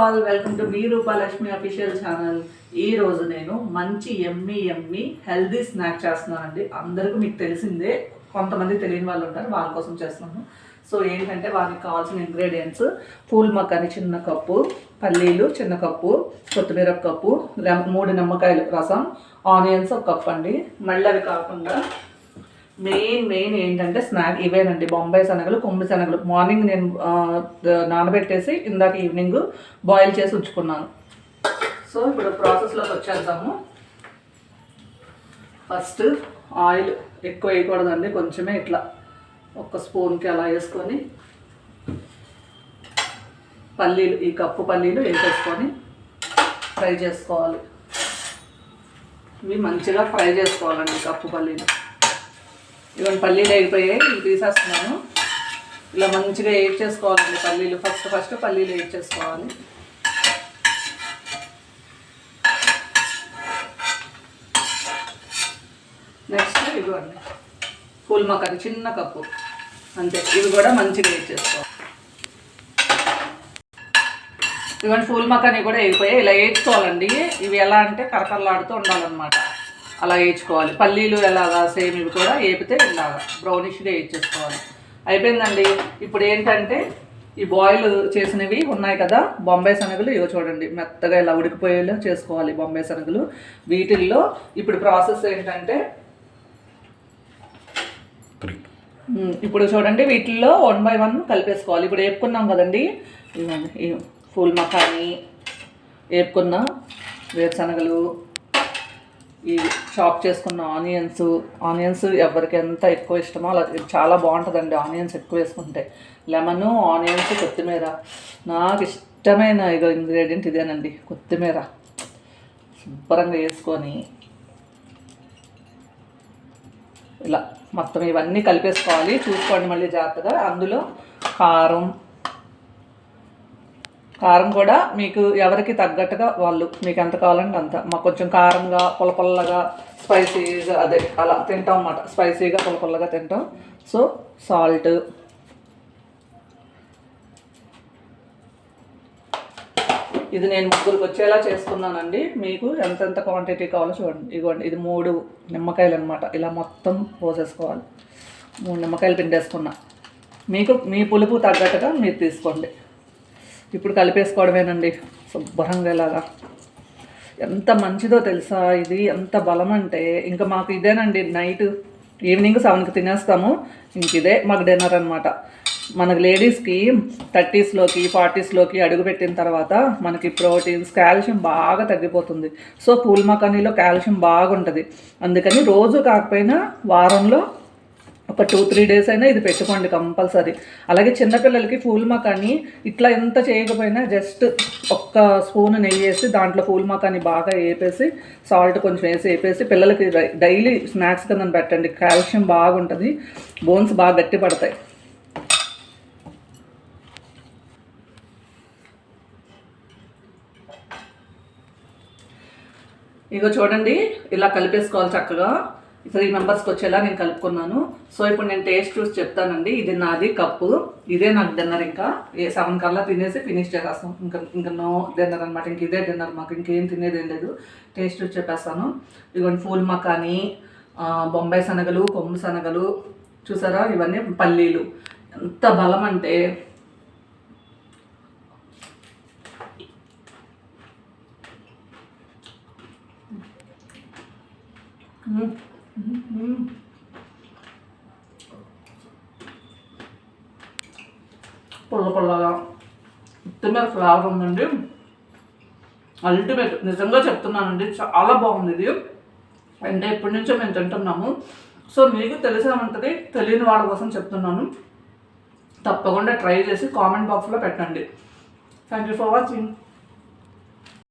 All welcome to me Roopalakshmi official channel. ఈ రోజు నేను మంచి ఎమ్మి హెల్దీ స్నాక్ చేస్తున్నానండి. అందరికీ మీకు తెలిసిందే, కొంతమంది తెలియని వాళ్ళు ఉంటారు, వాళ్ళ కోసం చేస్తున్నాను. సో ఏంటంటే వారికి కావాల్సిన ఇంగ్రీడియంట్స్: పూల్ మకాని చిన్న కప్పు, పల్లీలు చిన్న కప్పు, కొత్తిమీర కప్పు, 3 నిమ్మకాయలు రసం, ఆనియన్స్ 1 కప్ అండి. మళ్ళీ అవి కాకుండా మెయిన్ ఏంటంటే స్నాక్ ఇవేనండి. బొంబాయి శనగలు, కొమ్మి శనగలు మార్నింగ్ నేను నానబెట్టేసి ఇందాక ఈవినింగ్ బాయిల్ చేసి ఉంచుకున్నాను. సో ఇప్పుడు ప్రాసెస్లోకి వచ్చేద్దాము. ఫస్ట్ ఆయిల్ ఎక్కువ వేయకూడదండి, కొంచెమే ఇట్లా 1 స్పూన్కి అలా వేసుకొని పల్లీలు, ఈ కప్పు పల్లీలు వేసేసుకొని ఫ్రై చేసుకోవాలి. ఇవి మంచిగా ఫ్రై చేసుకోవాలండి కప్పు పల్లీలు. ఇవన్నీ పల్లీలు అయిపోయాయి, ఇవి తీసేస్తున్నాను. ఇలా మంచిగా ఏడ్ చేసుకోవాలండి పల్లీలు. ఫస్ట్ పల్లీలు ఏడ్ చేసుకోవాలి. నెక్స్ట్ ఇవ్వండి పూల్ మకాని చిన్న కప్పు, అంతే. ఇవి కూడా మంచిగా ఏడ్ చేసుకోవాలి. ఇవన్నీ పూల్ మకాని కూడా అయిపోయాయి. ఇలా వేయించుకోవాలండి. ఇవి ఎలా అంటే కరకరలాడుతూ ఉండాలన్నమాట, అలా వేయించుకోవాలి. పల్లీలు ఎలాగా సేమ్ ఇవి కూడా వేపితే ఇలాగా బ్రౌనిష్గా వేయించేసుకోవాలి. అయిపోయిందండి. ఇప్పుడు ఏంటంటే ఈ బాయిల్ చేసినవి ఉన్నాయి కదా బొంబాయి శనగలు, ఇవి చూడండి మెత్తగా ఇలా ఉడికిపోయేలా చేసుకోవాలి బొంబాయి శనగలు. వీటిల్లో ఇప్పుడు ప్రాసెస్ ఏంటంటే ఇప్పుడు చూడండి వీటిల్లో 1 by 1 కలిపేసుకోవాలి. ఇప్పుడు వేపుకున్నాం కదండి, ఇవ్వండి ఈ పూల్ మకాని, వేపుకున్న వేరుశనగలు, ఈ చాప్ చేసుకున్న ఆనియన్స్ ఎవరికి ఎంత ఎక్కువ ఇష్టమో అలా చాలా బాగుంటుందండి. ఆనియన్స్ ఎక్కువ వేసుకుంటే లెమను, ఆనియన్స్, కొత్తిమీర. నాకు ఇష్టమైన ఇంగ్రీడియంట్ ఇదేనండి, కొత్తిమీర. శుభ్రంగా వేసుకొని ఇలా మొత్తం ఇవన్నీ కలిపేసుకోవాలి. చూసుకోండి మళ్ళీ జాగ్రత్తగా. అందులో కారం కూడా మీకు ఎవరికి తగ్గట్టుగా వాళ్ళు, మీకు ఎంత కావాలంటే అంత. మాకు కొంచెం కారంగా పుల్లగా స్పైసీగా అదే అలా తింటాం అన్నమాట. స్పైసీగా పుల్లగా తింటాం. సో సాల్ట్, ఇది నేను 3 వచ్చేలా చేసుకున్నానండి. మీకు ఎంతెంత క్వాంటిటీ కావాలో చూడండి. ఇదిగోండి, ఇది 3 నిమ్మకాయలు అనమాట. ఇలా మొత్తం పోసేసుకోవాలి. 3 నిమ్మకాయలు పిండేసుకున్నా. మీకు మీ పులుపు తగ్గట్టుగా మీరు తీసుకోండి. ఇప్పుడు కలిపేసుకోవడమేనండి శుభ్రంగా. ఇలాగా ఎంత మంచిదో తెలుసా ఇది, ఎంత బలం అంటే. ఇంకా మాకు ఇదేనండి, నైట్ ఈవినింగ్ 7కి తినేస్తాము. ఇంక ఇదే మాకు డిన్నర్ అనమాట. మనకు లేడీస్కి 30sలోకి 40sలోకి అడుగుపెట్టిన తర్వాత మనకి ప్రోటీన్స్, కాల్షియం బాగా తగ్గిపోతుంది. సో పూల్ మకానీలో కాల్షియం బాగుంటుంది. అందుకని రోజు కాకపోయినా వారంలో ఒక 2-3 days అయినా ఇది పెట్టుకోండి కంపల్సరీ. అలాగే చిన్నపిల్లలకి పూల్ మకాని ఇట్లా ఎంత చేయకపోయినా జస్ట్ 1 స్పూన్ నెయ్యి వేసి దాంట్లో పూల్ మకాని బాగా వేపేసి సాల్ట్ కొంచెం వేపేసి పిల్లలకి డైలీ స్నాక్స్ కింద పెట్టండి. కాల్షియం బాగుంటుంది, బోన్స్ బాగా గట్టి పడతాయి. ఇగో చూడండి, ఇలా కలిపేసుకోవాలి చక్కగా. 3 మెంబర్స్కి వచ్చేలా నేను కలుపుకున్నాను. సో ఇప్పుడు నేను టేస్ట్ చూసి చెప్తానండి. ఇది నాది కప్పు, ఇదే నాకు డిన్నర్. ఇంకా 7 కల్లా తినేసి ఫినిష్ చేసేస్తాం. ఇంకా నో డిన్నర్ అనమాట. ఇంక ఇదే డిన్నర్, మాకు ఇంకేం తినేది ఏం లేదు. టేస్ట్ చూసి చెప్పేస్తాను. ఇదిగోండి పూల్ మకాని, బొంబాయి శనగలు, కొమ్ము శనగలు చూసారా, ఇవన్నీ పల్లీలు. ఎంత బలం అంటే పుల్లగా కొత్తిమీర ఫ్లేవర్ ఉందండి, అల్టిమేట్. నిజంగా చెప్తున్నానండి, చాలా బాగుంది ఇది. అంటే ఎప్పటి నుంచో మేము తింటున్నాము. సో మీకు తెలిసే ఉంటుంది, తెలియని వాళ్ళ కోసం చెప్తున్నాను. తప్పకుండా ట్రై చేసి కామెంట్ బాక్స్లో పెట్టండి. Thank you for watching.